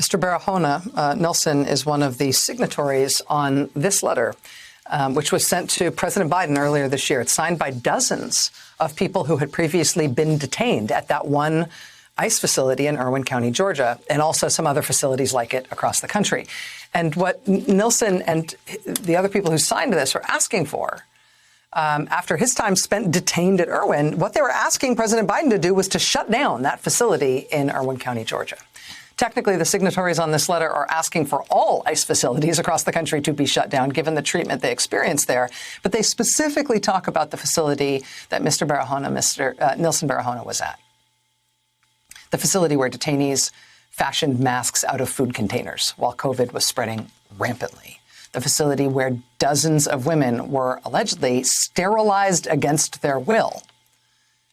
Mr. Barahona, Nelson is one of the signatories on this letter, which was sent to President Biden earlier this year. It's signed by dozens of people who had previously been detained at that one ICE facility in Irwin County, Georgia, and also some other facilities like it across the country. And what Nelson and the other people who signed this are asking for, after his time spent detained at Irwin, what they were asking President Biden to do was to shut down that facility in Irwin County, Georgia. Technically, the signatories on this letter are asking for all ICE facilities across the country to be shut down, given the treatment they experienced there. But they specifically talk about the facility that Nelson Barahona was at. The facility where detainees fashioned masks out of food containers while COVID was spreading rampantly. The facility where dozens of women were allegedly sterilized against their will,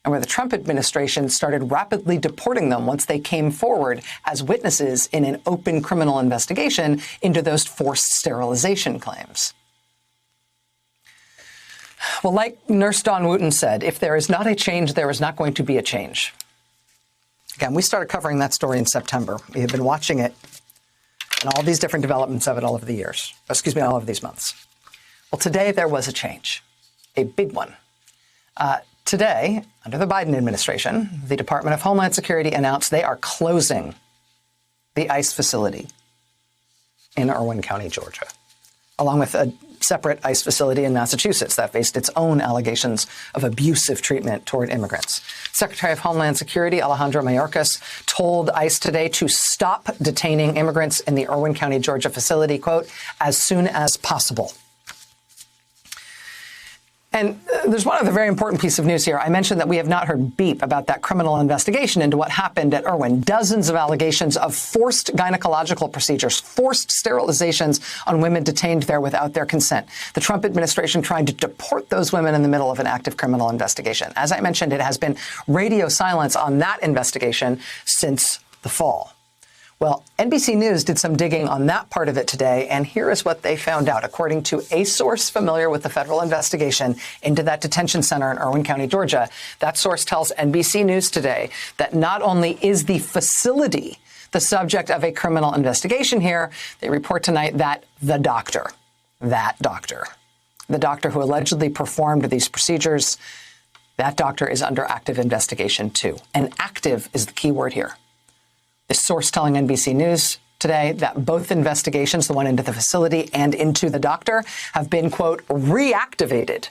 and where the Trump administration started rapidly deporting them once they came forward as witnesses in an open criminal investigation into those forced sterilization claims. Well, like Nurse Dawn Wooten said, if there is not a change, there is not going to be a change. Again, we started covering that story in September. We have been watching it and all these different developments of it all over the years. All of these months. Well, today there was a change, a big one. Today, under the Biden administration, the Department of Homeland Security announced they are closing the ICE facility in Irwin County, Georgia, along with a separate ICE facility in Massachusetts that faced its own allegations of abusive treatment toward immigrants. Secretary of Homeland Security Alejandro Mayorkas told ICE today to stop detaining immigrants in the Irwin County, Georgia facility, quote, as soon as possible. And there's one other very important piece of news here. I mentioned that we have not heard beep about that criminal investigation into what happened at Irwin. Dozens of allegations of forced gynecological procedures, forced sterilizations on women detained there without their consent. The Trump administration trying to deport those women in the middle of an active criminal investigation. As I mentioned, it has been radio silence on that investigation since the fall. Well, NBC News did some digging on that part of it today, and here is what they found out. According to a source familiar with the federal investigation into that detention center in Irwin County, Georgia, that source tells NBC News today that not only is the facility the subject of a criminal investigation here, they report tonight that the doctor who allegedly performed these procedures, that doctor is under active investigation too. And active is the key word here. The source telling NBC News today that both investigations, the one into the facility and into the doctor, have been, quote, reactivated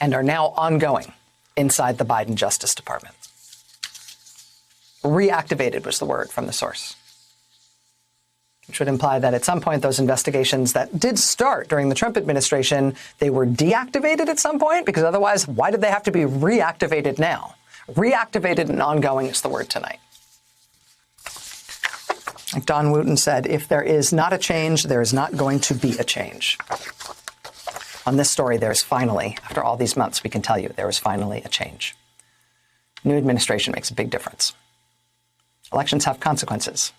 and are now ongoing inside the Biden Justice Department. Reactivated was the word from the source, which would imply that at some point those investigations that did start during the Trump administration, they were deactivated at some point, because otherwise, why did they have to be reactivated now? Reactivated and ongoing is the word tonight. Like Dawn Wooten said, if there is not a change, there is not going to be a change. On this story, there's finally, after all these months, we can tell you there is finally a change. New administration makes a big difference. Elections have consequences.